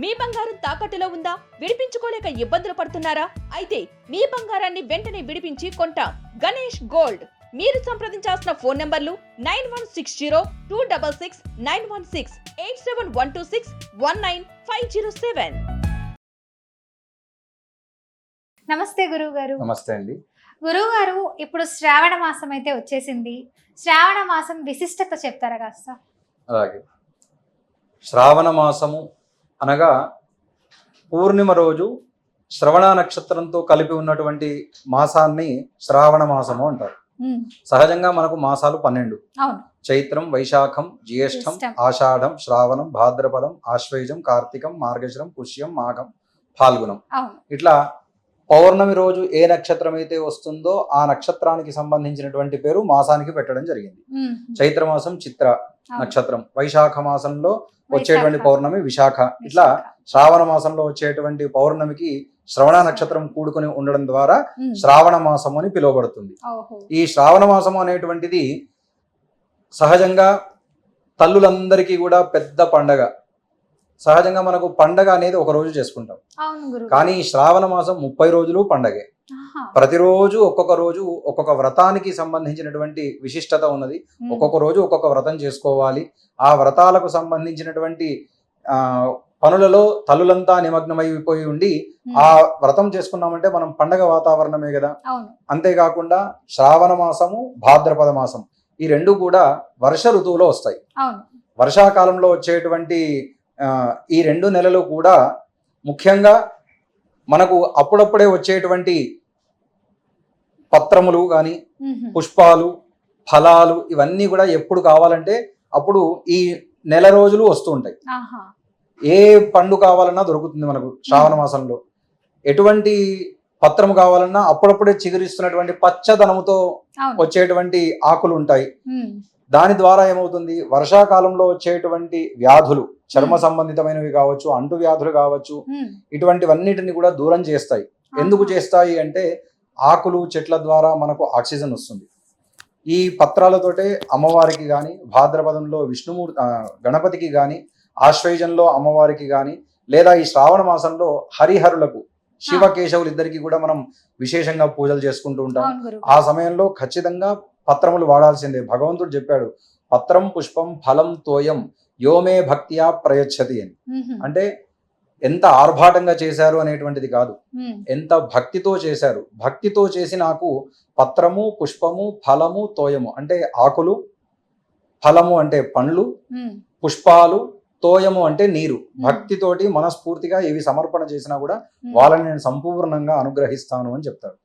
మీ బంగారం తాకట్టులో ఉందా? విడిపించుకోలేక ఇబ్బందులు పడుతున్నారా? అయితే మీ బంగారాన్ని వెంటనే విడిపించి కొంటాం. గణేష్ గోల్డ్. మీరు సంప్రదించాల్సిన ఫోన్ నంబర్లు 9160-266-916, 8712619507. నమస్తే గురువు గారు. నమస్తే అండి. గురువు గారు, ఇప్పుడు శ్రావణ మాసం అయితే వచ్చేసింది. శ్రావణ మాసం విశిష్టత చెప్తారా కాస్త? అలాగే, శ్రావణ మాసము అనగా పూర్ణిమ రోజు శ్రవణ నక్షత్రంతో కలిపి ఉన్నటువంటి మాసాన్ని శ్రావణ మాసము అంటారు. సహజంగా మనకు మాసాలు 12: చైత్రం, వైశాఖం, జ్యేష్ఠం, ఆషాఢం, శ్రావణం, భాద్రపదం, ఆశ్వేజం, కార్తీకం, మార్గశిరం, పుష్యం, మాఘం, ఫాల్గుణం. ఇట్లా పౌర్ణమి రోజు ఏ నక్షత్రం అయితే వస్తుందో ఆ నక్షత్రానికి సంబంధించినటువంటి పేరు మాసానికి పెట్టడం జరిగింది. చైత్ర మాసం చిత్ర నక్షత్రం, వైశాఖ మాసంలో వచ్చేటువంటి పౌర్ణమి విశాఖ, ఇట్లా శ్రావణ మాసంలో వచ్చేటువంటి పౌర్ణమికి శ్రవణ నక్షత్రం కూడుకుని ఉండడం ద్వారా శ్రావణ మాసము అని పిలువబడుతుంది. ఈ శ్రావణ మాసము అనేటువంటిది సహజంగా తల్లులందరికీ కూడా పెద్ద పండగ. సహజంగా మనకు పండగ అనేది ఒక రోజు చేసుకుంటాం, కానీ శ్రావణ మాసం 30 రోజులు పండగే. ప్రతిరోజు ఒక్కొక్క రోజు ఒక్కొక్క వ్రతానికి సంబంధించినటువంటి విశిష్టత ఉన్నది. ఒక్కొక్క రోజు ఒక్కొక్క వ్రతం చేసుకోవాలి. ఆ వ్రతాలకు సంబంధించినటువంటి పనులలో తల్లులంతా నిమగ్నమైపోయి ఉండి ఆ వ్రతం చేసుకున్నామంటే మనం పండగ వాతావరణమే కదా. అంతేకాకుండా శ్రావణ మాసము, భాద్రపద మాసం, ఈ రెండు కూడా వర్ష ఋతువులో వస్తాయి. వర్షాకాలంలో వచ్చేటువంటి ఈ 2 నెలలు కూడా ముఖ్యంగా మనకు అప్పుడప్పుడే వచ్చేటువంటి పత్రములు కానీ, పుష్పాలు, ఫలాలు, ఇవన్నీ కూడా ఎప్పుడు కావాలంటే అప్పుడు ఈ నెల రోజులు వస్తూ ఉంటాయి. ఏ పండు కావాలన్నా దొరుకుతుంది మనకు శ్రావణ మాసంలో. ఎటువంటి పత్రము కావాలన్నా అప్పుడప్పుడే చిగురిస్తున్నటువంటి పచ్చదనముతో వచ్చేటువంటి ఆకులు ఉంటాయి. దాని ద్వారా ఏమవుతుంది, వర్షాకాలంలో వచ్చేటువంటి వ్యాధులు, చర్మ సంబంధితమైనవి కావచ్చు, అంటు వ్యాధులు కావచ్చు, ఇటువంటివన్నిటిని కూడా దూరం చేస్తాయి. ఎందుకు చేస్తాయి అంటే ఆకులు, చెట్ల ద్వారా మనకు ఆక్సిజన్ వస్తుంది. ఈ పత్రాలతోటే అమ్మవారికి కానీ, భాద్రపదంలో గణపతికి కానీ, ఆశ్వేజంలో అమ్మవారికి కానీ, లేదా ఈ శ్రావణ మాసంలో హరిహరులకు, శివకేశవులు ఇద్దరికి కూడా మనం విశేషంగా పూజలు చేసుకుంటూ ఉంటాం. ఆ సమయంలో ఖచ్చితంగా పత్రములు వాడాల్సిందే. భగవంతుడు చెప్పాడు, పత్రం పుష్పం ఫలం తోయం యోమే భక్త్యా ప్రయచ్చతి అని. అంటే ఎంత ఆర్భాటంగా చేశారు అనేటువంటిది కాదు, ఎంత భక్తితో చేశారు. భక్తితో చేసి నాకు పత్రము, పుష్పము, ఫలము, తోయము అంటే ఆకులు, ఫలము అంటే పండ్లు, పుష్పాలు, తోయము అంటే నీరు. భక్తితోటి మనస్ఫూర్తిగా ఏవి సమర్పణ చేసినా కూడా వాళ్ళని నేను సంపూర్ణంగా అనుగ్రహిస్తాను అని చెప్తాడు.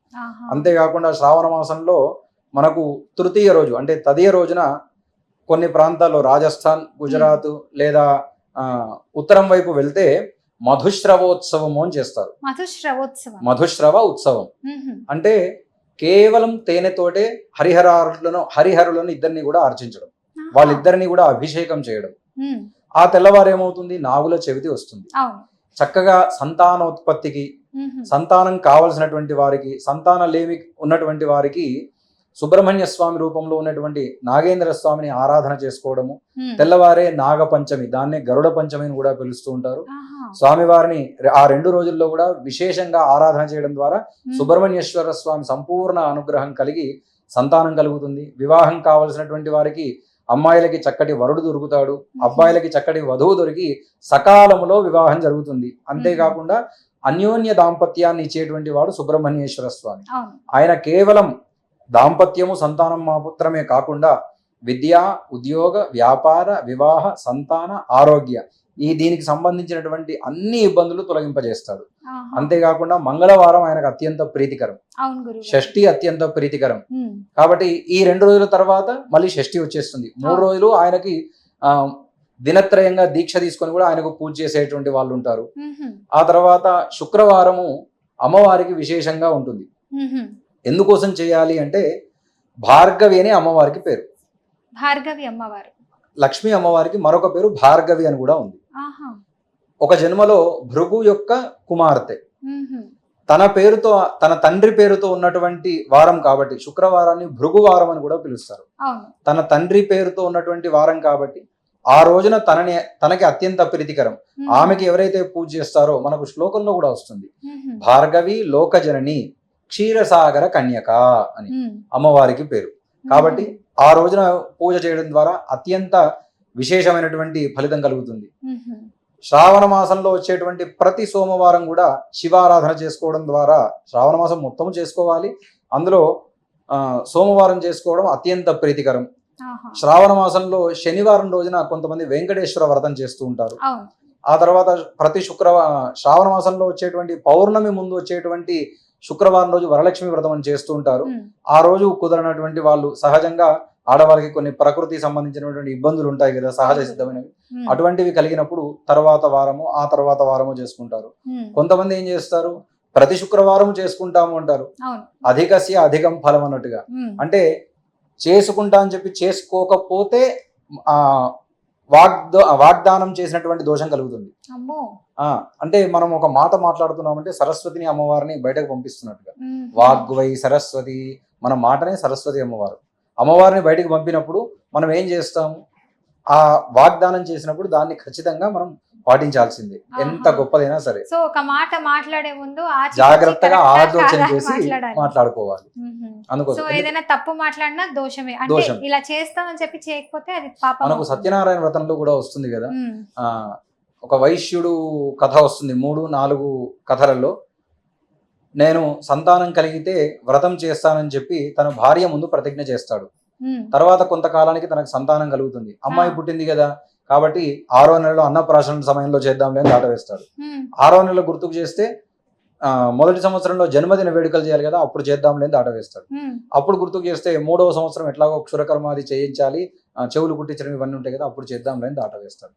అంతేకాకుండా శ్రావణ మాసంలో మనకు తృతీయ రోజు అంటే తదియ రోజున కొన్ని ప్రాంతాల్లో రాజస్థాన్, గుజరాత్ లేదా ఉత్తరం వైపు వెళ్తే మధుశ్రవోత్సవము అని చేస్తారు. మధుశ్రవ ఉత్సవం అంటే కేవలం తేనెతోటే హరిహరులను ఇద్దరిని కూడా అర్చించడం, వాళ్ళిద్దరిని కూడా అభిషేకం చేయడం. ఆ తెల్లవారు ఏమవుతుంది, నాగుల చవితి వస్తుంది. చక్కగా సంతానోత్పత్తికి, సంతానం కావలసినటువంటి వారికి, సంతానలేమి ఉన్నటువంటి వారికి సుబ్రహ్మణ్య స్వామి రూపంలో ఉన్నటువంటి నాగేంద్ర స్వామిని ఆరాధన చేసుకోవడము. తెల్లవారే నాగ పంచమి, దాన్నే గరుడ పంచమి అని కూడా పిలుస్తూ ఉంటారు. స్వామివారిని ఆ 2 రోజుల్లో కూడా విశేషంగా ఆరాధన చేయడం ద్వారా సుబ్రహ్మణ్యేశ్వర స్వామి సంపూర్ణ అనుగ్రహం కలిగి సంతానం కలుగుతుంది. వివాహం కావలసినటువంటి వారికి అమ్మాయిలకి చక్కటి వరుడు దొరుకుతాడు, అబ్బాయిలకి చక్కటి వధువు దొరికి సకాలంలో వివాహం జరుగుతుంది. అంతేకాకుండా అన్యోన్య దాంపత్యాన్ని ఇచ్చేటువంటి వాడు సుబ్రహ్మణ్యేశ్వర స్వామి. ఆయన కేవలం దాంపత్యము, సంతానం మాత్రమే కాకుండా విద్య, ఉద్యోగ, వ్యాపార, వివాహ, సంతాన, ఆరోగ్య, దీనికి సంబంధించినటువంటి అన్ని ఇబ్బందులు తొలగింపజేస్తాడు. అంతేకాకుండా మంగళవారం ఆయనకు అత్యంత ప్రీతికరం, షష్ఠి అత్యంత ప్రీతికరం. కాబట్టి ఈ 2 రోజుల తర్వాత మళ్ళీ షష్ఠి వచ్చేస్తుంది. 3 రోజులు ఆయనకి దినత్రయంగా దీక్ష తీసుకొని కూడా ఆయనకు పూజ చేసేటువంటి వాళ్ళు ఉంటారు. ఆ తర్వాత శుక్రవారము అమ్మవారికి విశేషంగా ఉంటుంది. ఎందుకోసం చేయాలి అంటే భార్గవి అనే అమ్మవారికి పేరు. భార్గవి అమ్మవారు, లక్ష్మీ అమ్మవారికి మరొక పేరు భార్గవి అని కూడా ఉంది. ఒక జన్మలో భృగు యొక్క కుమార్తె, తన పేరుతో, తన తండ్రి పేరుతో ఉన్నటువంటి వారం కాబట్టి శుక్రవారాన్ని భృగువారం అని కూడా పిలుస్తారు. తన తండ్రి పేరుతో ఉన్నటువంటి వారం కాబట్టి ఆ రోజున తనకి అత్యంత ప్రీతికరం. ఆమెకి ఎవరైతే పూజ చేస్తారో మనకు శ్లోకంలో కూడా వస్తుంది, భార్గవి లోకజనని క్షీరసాగర కన్యక అని అమ్మవారికి పేరు. కాబట్టి ఆ రోజున పూజ చేయడం ద్వారా అత్యంత విశేషమైనటువంటి ఫలితం కలుగుతుంది. శ్రావణ మాసంలో వచ్చేటువంటి ప్రతి సోమవారం కూడా శివారాధన చేసుకోవడం ద్వారా, శ్రావణ మాసం మొత్తం చేసుకోవాలి, అందులో సోమవారం చేసుకోవడం అత్యంత ప్రీతికరం. శ్రావణ మాసంలో శనివారం రోజున కొంతమంది వెంకటేశ్వర వ్రతం చేస్తూ ఉంటారు. ఆ తర్వాత ప్రతి శ్రావణ మాసంలో వచ్చేటువంటి పౌర్ణమి ముందు వచ్చేటువంటి శుక్రవారం రోజు వరలక్ష్మి వ్రతం అని చేస్తూ ఉంటారు. ఆ రోజు కుదరనటువంటి వాళ్ళు, సహజంగా ఆడవాళ్ళకి కొన్ని ప్రకృతి సంబంధించినటువంటి ఇబ్బందులు ఉంటాయి కదా, సహజ సిద్ధమైనవి, అటువంటివి కలిగినప్పుడు తర్వాత వారము ఆ తర్వాత వారము చేసుకుంటారు. కొంతమంది ఏం చేస్తారు, ప్రతి శుక్రవారం చేసుకుంటాము అంటారు. అధికస్య అధికం ఫలం అన్నట్టుగా, అంటే చేసుకుంటా అని చెప్పి చేసుకోకపోతే వాగ్దానం చేసినటువంటి దోషం కలుగుతుంది. అంటే మనం ఒక మాట మాట్లాడుతున్నామంటే సరస్వతిని అమ్మవారిని బయటకు పంపిస్తున్నట్టుగా, వాగ్వై సరస్వతి, మన మాటనే సరస్వతి అమ్మవారిని బయటకు పంపినప్పుడు మనం ఏం చేస్తాము, ఆ వాగ్దానం చేసినప్పుడు దాన్ని ఖచ్చితంగా మనం పాటించాల్సిందే, ఎంత గొప్పదైనా సరే. సో ఒక మాట మాట్లాడే ముందు జాగ్రత్తగా ఆలోచన చేసి మాట్లాడుకోవాలి. అందుకోసం ఏదైనా తప్పు మాట్లాడినా దోషమే, అంటే ఇలా చేస్తామని చెప్పి చేయకపోతే అది పాపం. మనకు సత్యనారాయణ వ్రతంలో కూడా వస్తుంది కదా, ఒక వైశ్యుడు కథ వస్తుంది, 3-4 కథలలో. నేను సంతానం కలిగితే వ్రతం చేస్తానని చెప్పి తన భార్య ముందు ప్రతిజ్ఞ చేస్తాడు. తర్వాత కొంతకాలానికి తనకు సంతానం కలుగుతుంది, అమ్మాయి పుట్టింది కదా, కాబట్టి 6వ నెలలో అన్నప్రాశన సమయంలో చేద్దాంలే అని దాట వేస్తాడు. 6వ నెలలో గుర్తుకు చేస్తే మొదటి సంవత్సరంలో జన్మదిన వేడుకలు చేయాలి కదా, అప్పుడు చేద్దాంలే దాట వేస్తాడు. అప్పుడు గుర్తుకు చేస్తే 3వ సంవత్సరం ఎట్లాగో క్షురకర్మాది చేయించాలి, చెవులు కుట్టించడం ఇవన్నీ ఉంటాయి కదా, అప్పుడు చేద్దాంలే దాట వేస్తాడు.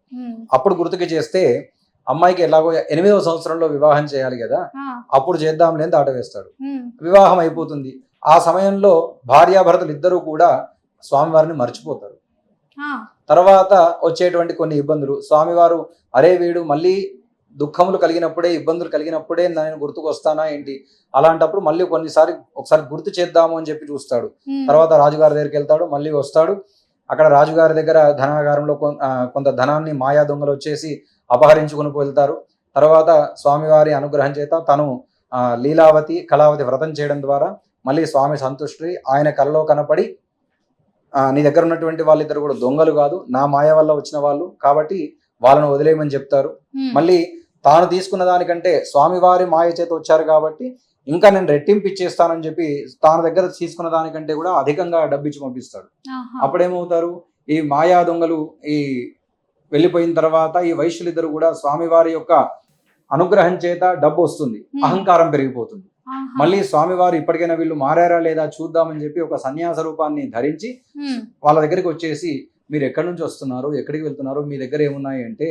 అప్పుడు గుర్తుకు చేస్తే అమ్మాయికి ఎలాగో 8వ సంవత్సరంలో వివాహం చేయాలి కదా, అప్పుడు చేద్దాంలే దాట వేస్తాడు. వివాహం అయిపోతుంది. ఆ సమయంలో భార్యాభర్తలు ఇద్దరూ కూడా స్వామివారిని మర్చిపోతారు. తర్వాత వచ్చేటువంటి కొన్ని ఇబ్బందులు, స్వామివారు అరే వీడు మళ్ళీ దుఃఖములు కలిగినప్పుడే, ఇబ్బందులు కలిగినప్పుడే నేను గుర్తుకు వస్తానా ఏంటి, అలాంటప్పుడు మళ్ళీ ఒకసారి గుర్తు చేద్దాము అని చెప్పి చూస్తాడు. తర్వాత రాజుగారి దగ్గరికి వెళ్తాడు, మళ్ళీ వస్తాడు. అక్కడ రాజుగారి దగ్గర ధనాగారంలో కొంత ధనాన్ని మాయా దొంగలు వచ్చేసి అపహరించుకుని వెళ్తారు. తర్వాత స్వామివారి అనుగ్రహం చేత తను లీలావతి కళావతి వ్రతం చేయడం ద్వారా మళ్ళీ స్వామి సంతుష్టి, ఆయన కలలో కనపడి నీ దగ్గర ఉన్నటువంటి వాళ్ళిద్దరు కూడా దొంగలు కాదు, నా మాయ వల్ల వచ్చిన వాళ్ళు, కాబట్టి వాళ్ళను వదిలేయమని చెప్తారు. మళ్ళీ తాను తీసుకున్న దానికంటే స్వామివారి మాయ చేత వచ్చారు కాబట్టి ఇంకా నేను రెట్టింపు ఇచ్చేస్తానని చెప్పి తాను దగ్గర తీసుకున్న దానికంటే కూడా అధికంగా డబ్బిచ్చి పంపిస్తాడు. అప్పుడేమవుతారు, ఈ మాయా దొంగలు ఈ వెళ్ళిపోయిన తర్వాత ఈ వైశ్యులిద్దరు కూడా స్వామివారి యొక్క అనుగ్రహం చేత డబ్బు వస్తుంది, అహంకారం పెరిగిపోతుంది. మళ్ళీ స్వామివారు ఇప్పటికైనా వీళ్ళు మారారా లేదా చూద్దామని చెప్పి ఒక సన్యాస రూపాన్ని ధరించి వాళ్ళ దగ్గరికి వచ్చేసి, మీరు ఎక్కడి నుంచి వస్తున్నారు, ఎక్కడికి వెళ్తున్నారు, మీ దగ్గర ఏమున్నాయి అంటే,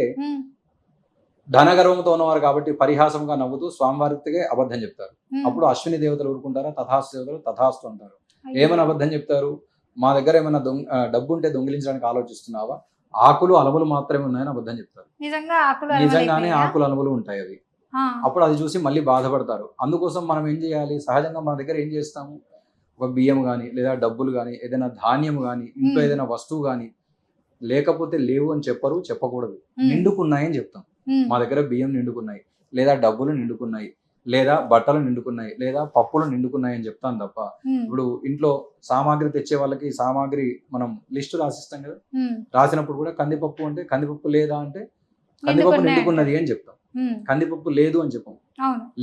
ధనగర్వంతో ఉన్నవారు కాబట్టి పరిహాసంగా నవ్వుతూ స్వామివారికి అబద్ధం చెప్తారు. అప్పుడు అశ్విని దేవతలు ఊరుకుంటారా, తథాస్తు దేవతలు తథాస్తు అంటారు. ఏమని అబద్ధం చెప్తారు, మా దగ్గర ఏమైనా డబ్బు ఉంటే దొంగిలించడానికి ఆలోచిస్తున్నావా, ఆకులు అలములు మాత్రమే ఉన్నాయని అబద్ధం చెప్తారు. నిజంగానే ఆకులు అలములు ఉంటాయి అవి. అప్పుడు అది చూసి మళ్ళీ బాధపడతారు. అందుకోసం మనం ఏం చేయాలి, సహజంగా మన దగ్గర ఏం చేస్తాము, ఒక బియ్యం కానీ లేదా డబ్బులు కానీ ఏదైనా ధాన్యం కానీ ఇంట్లో ఏదైనా వస్తువు కానీ లేకపోతే లేవు అని చెప్పకూడదు, నిండుకున్నాయని చెప్తాం. మా దగ్గర బియ్యం నిండుకున్నాయి, లేదా డబ్బులు నిండుకున్నాయి, లేదా బట్టలు నిండుకున్నాయి, లేదా పప్పులు నిండుకున్నాయి అని చెప్తాను తప్ప, ఇప్పుడు ఇంట్లో సామాగ్రి తెచ్చే వాళ్ళకి సామాగ్రి మనం లిస్టు రాసిస్తాం కదా, రాసినప్పుడు కూడా కందిపప్పు అంటే కందిపప్పు లేదా అంటే కందిపప్పు నిండుకున్నది అని చెప్తాం, కందిపప్పు లేదు అని చెప్పాం.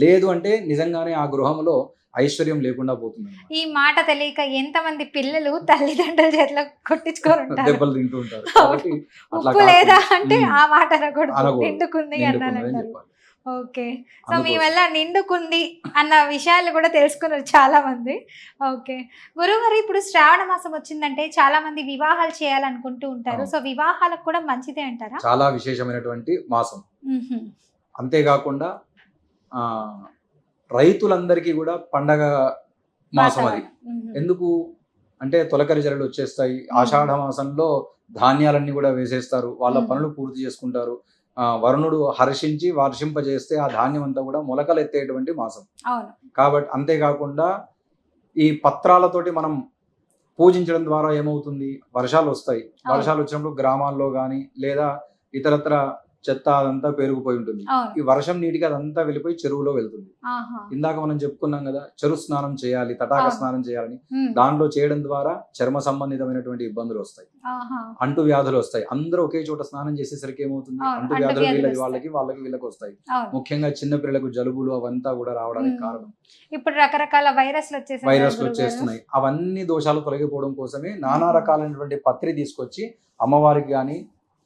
లేదు అంటే నిజంగానే ఆ గృహంలో ఐశ్వర్యం లేకుండా పోతుంది. ఈ మాట తెలియక ఎంతమంది పిల్లలు తల్లిదండ్రుల చేతిలో కొట్టించుకోరు, దెబ్బలు తింటూ ఉంటారు. లేదా అంటే ఆ మాట నిండుకుంది అన్నారంటారు. ఓకే, సో మీ వల్ల నిండుకుంది అన్న విషయాలు కూడా తెలుసుకున్నారు చాలా మంది. ఓకే గురుగారు, ఇప్పుడు శ్రావణ మాసం వచ్చిందంటే చాలా మంది వివాహాలు చేయాలనుకుంటూ ఉంటారు. సో వివాహాలకు కూడా మంచిదే అంటారా? చాలా విశేషమైనటువంటి మాసం. అంతేకాకుండా రైతులందరికీ కూడా పండగ మాసం అది. ఎందుకు అంటే తొలకరి జరలు వచ్చేస్తాయి, ఆషాఢ మాసంలో ధాన్యాలన్నీ కూడా వేసేస్తారు, వాళ్ళ పనులు పూర్తి చేసుకుంటారు. వరుణుడు హర్షించి వర్షింపజేస్తే ఆ ధాన్యం అంతా కూడా మొలకలు ఎత్తేటువంటి మాసం కాబట్టి. అంతేకాకుండా ఈ పత్రాలతోటి మనం పూజించడం ద్వారా ఏమవుతుంది, వర్షాలు వస్తాయి. అవును. వర్షాలు వచ్చినప్పుడు గ్రామాల్లో గాని లేదా ఇతరత్ర చెత్త అదంతా పెరిగిపోయి ఉంటుంది. ఈ అవును. వర్షం నీటికి అదంతా వెళ్ళిపోయి చెరువులో వెళ్తుంది. ఆహా. ఇందాక మనం చెప్పుకున్నాం కదా, చెరు స్నానం చేయాలి, తటాక అవును. స్నానం చేయాలని. ఉమ్. దాంట్లో చేయడం ద్వారా చర్మ సంబంధితమైనటువంటి ఇబ్బందులు వస్తాయి, ఆహా. అంటు వ్యాధులు వస్తాయి. అందరూ ఒకే చోట స్నానం చేసేసరికి ఏమవుతుంది, అవును, అంటు అంటు వ్యాధులు వ్యాధులు వీళ్ళకి వస్తాయి. వాళ్ళకి వీళ్ళకి వస్తాయి. అవును. ముఖ్యంగా చిన్న పిల్లలకు జలుబులు అవంతా కూడా రావడానికి ఉమ్. కారణం ఇప్పుడు రకరకాల వైరస్లు వచ్చేసాయి కదా వైరస్లు గురుగారు. వచ్చేస్తున్నాయి. అవన్నీ దోషాలు తొలగిపోవడం కోసమే నానా ఉమ్. రకాలైనటువంటి పత్రి తీసుకొచ్చి అమ్మవారికి గాని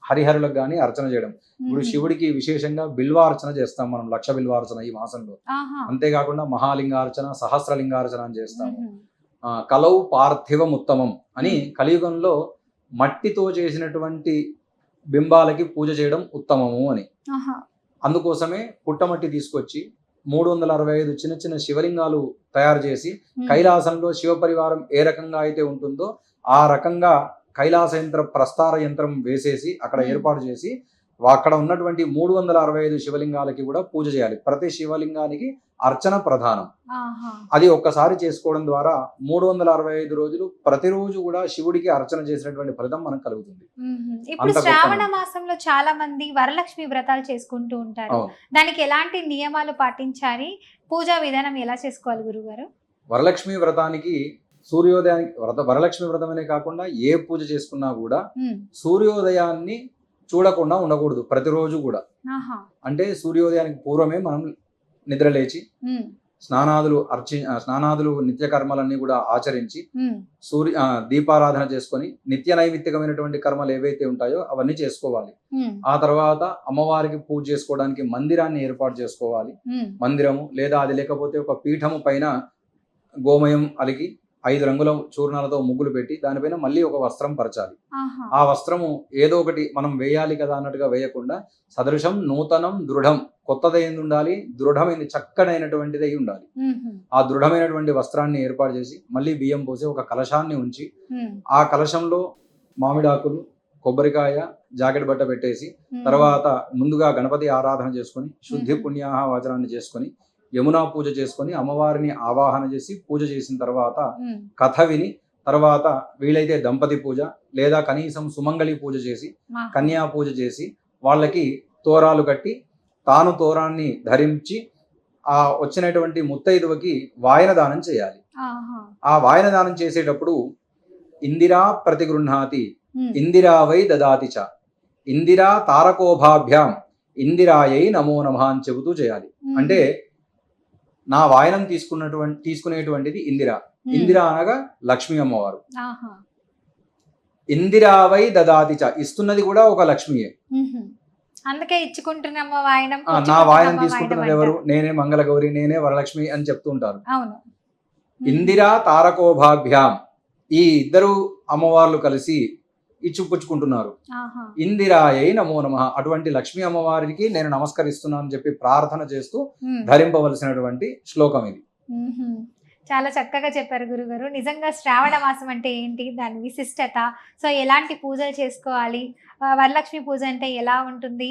హరిహరులకు గాని అర్చన చేయడం. ఇప్పుడు ఉమ్. శివుడికి విశేషంగా బిల్వార్చన చేస్తాం మనం, లక్ష బిల్వార్చన ఈ మాసంలో. ఆహా. అంతేకాకుండా మహాలింగార్చన, సహస్రలింగార్చన అని చేస్తాము. ఉమ్. కలౌ పార్థివం ఉత్తమం అని ఉమ్. కలియుగంలో మట్టితో చేసినటువంటి బింబాలకి పూజ చేయడం ఉత్తమము అని. ఆహా. అందుకోసమే పుట్టమట్టి తీసుకొచ్చి 365 చిన్న చిన్న శివలింగాలు తయారు చేసి ఉమ్. కైలాసంలో శివ పరివారం ఏ రకంగా అయితే ఉంటుందో ఆ రకంగా కైలాస యంత్ర ప్రస్తార యంత్రం వేసేసి అక్కడ ఉమ్. ఏర్పాటు చేసి అక్కడ ఉన్నటువంటి 365 శివలింగాలకి కూడా పూజ చేయాలి. ప్రతి శివలింగానికి అర్చన ప్రధానం. ఆహా. అది ఒక్కసారి చేసుకోవడం ద్వారా 365 రోజులు ప్రతిరోజు కూడా శివుడికి అర్చన చేసినటువంటి ఫలితం మనకు కలుగుతుంది. ఉమ్. ఇప్పుడు అంత శ్రావణ గొప్ప. మాసంలో చాలా మంది వరలక్ష్మి వ్రతాలు చేసుకుంటూ ఉంటారు. అవును. దానికి ఎలాంటి నియమాలు పాటించాలి, పూజా విధానం ఎలా చేసుకోవాలి గురుగారు? వరలక్ష్మి వ్రతానికి సూర్యోదయానికి వరలక్ష్మి వ్రతమనే కాకుండా ఏ పూజ చేసుకున్నా కూడా ఉమ్. సూర్యోదయాన్ని చూడకుండా ఉండకూడదు ప్రతిరోజు కూడా. ఆహా. అంటే సూర్యోదయానికి పూర్వమే మనం నిద్రలేచి ఉమ్. స్నానాదులు నిత్య కర్మలన్నీ కూడా ఆచరించి ఉమ్. దీపారాధన చేసుకొని నిత్య నైమిత్తికమైనటువంటి కర్మలు ఏవైతే ఉంటాయో అవన్నీ చేసుకోవాలి. ఉమ్. ఆ తర్వాత అమ్మవారికి పూజ చేసుకోవడానికి మందిరాన్ని ఏర్పాటు చేసుకోవాలి. ఉమ్. మందిరము లేదా అది లేకపోతే ఒక పీఠము పైన గోమయం అలిగి 5 రంగుల చూర్ణాలతో ముగ్గులు పెట్టి దానిపైన మళ్ళీ ఒక వస్త్రం పరచాలి. ఆహా. ఆ వస్త్రము ఏదో ఒకటి మనం వేయాలి కదా అన్నట్టుగా వేయకుండా సదృశం నూతనం దృఢం, కొత్తదైంది ఉండాలి, దృఢమైంది చక్కడైనటువంటిది అయి ఉండాలి. ఉమ్. ఆ దృఢమైనటువంటి వస్త్రాన్ని ఏర్పాటు చేసి మళ్ళీ బియ్యం పోసి ఒక కలశాన్ని ఉంచి ఉమ్. ఆ కలశంలో మామిడాకులు, కొబ్బరికాయ, జాకెట్ బట్ట పెట్టేసి ఉమ్. తర్వాత ముందుగా గణపతి ఆరాధన చేసుకొని శుద్ధి ఉమ్. పుణ్యాహ వాచనాన్ని చేసుకొని యమునా పూజ చేసుకొని అమ్మవారిని ఆవాహన చేసి పూజ చేసిన తర్వాత ఉమ్. కథ విని తర్వాత వీలైతే దంపతి పూజ లేదా కనీసం సుమంగళి పూజ చేసి ఆహా. కన్యా పూజ చేసి వాళ్ళకి తోరాలు కట్టి తాను తోరాన్ని ధరించి ఆ వచ్చినటువంటి ముత్తైదువకి వాయన దానం చేయాలి. ఆహా. ఆ వాయన దానం చేసేటప్పుడు ఇందిరా ప్రతిగృహ్ణాతి ఉమ్. ఇందిరా వై దదాతి చ ఇందిరా తారకోభాభ్యాం ఇందిరాయై నమో నమః అని చెబుతూ చేయాలి. ఉమ్. అంటే నా వాయనం తీసుకునేటువంటిది ఇందిరా. ఉమ్. ఇందిరా అనగా లక్ష్మీ అమ్మవారు. ఆహా. ఇందిరావై దదాతి చ ఇస్తున్నది కూడా ఒక లక్ష్మియే. ఉహు. అందుకే ఇచ్చుకుంటున్నామ వాయనం, నా పుచ్చుకుంటున్నామ వాయనం వాయనం తీసుకుంటున్నది ఎవరు, అంటారు. నేనే మంగళగౌరి, నేనే వరలక్ష్మి అని చెప్తూ ఉంటారు. అవును. ఇందిరా తారకోభాభ్యాం ఈ ఇద్దరు అమ్మవార్లు కలిసి ఇచ్చిపుచ్చుకుంటున్నారు. ఆహా. ఇందిరాయై నమో నమః అటువంటి లక్ష్మీ అమ్మవారికి నేను నమస్కరిస్తున్నాను అని చెప్పి ప్రార్థన చేస్తూ ఉమ్. ధరింపవలసినటువంటి శ్లోకం ఇది. ఉహు. చాలా చక్కగా చెప్పారు గురుగారు. నిజంగా శ్రావణ మాసం అంటే ఏంటి, దాని విశిష్టత, సో ఎలాంటి పూజలు చేసుకోవాలి, వరలక్ష్మి పూజ అంటే ఎలా ఉంటుంది,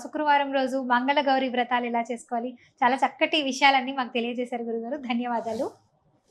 శుక్రవారం రోజు మంగళ గౌరి వ్రతాలు ఎలా చేసుకోవాలి, చాలా చక్కటి విషయాలన్నీ మాకు తెలియజేశారు గురుగారు. ధన్యవాదాలు.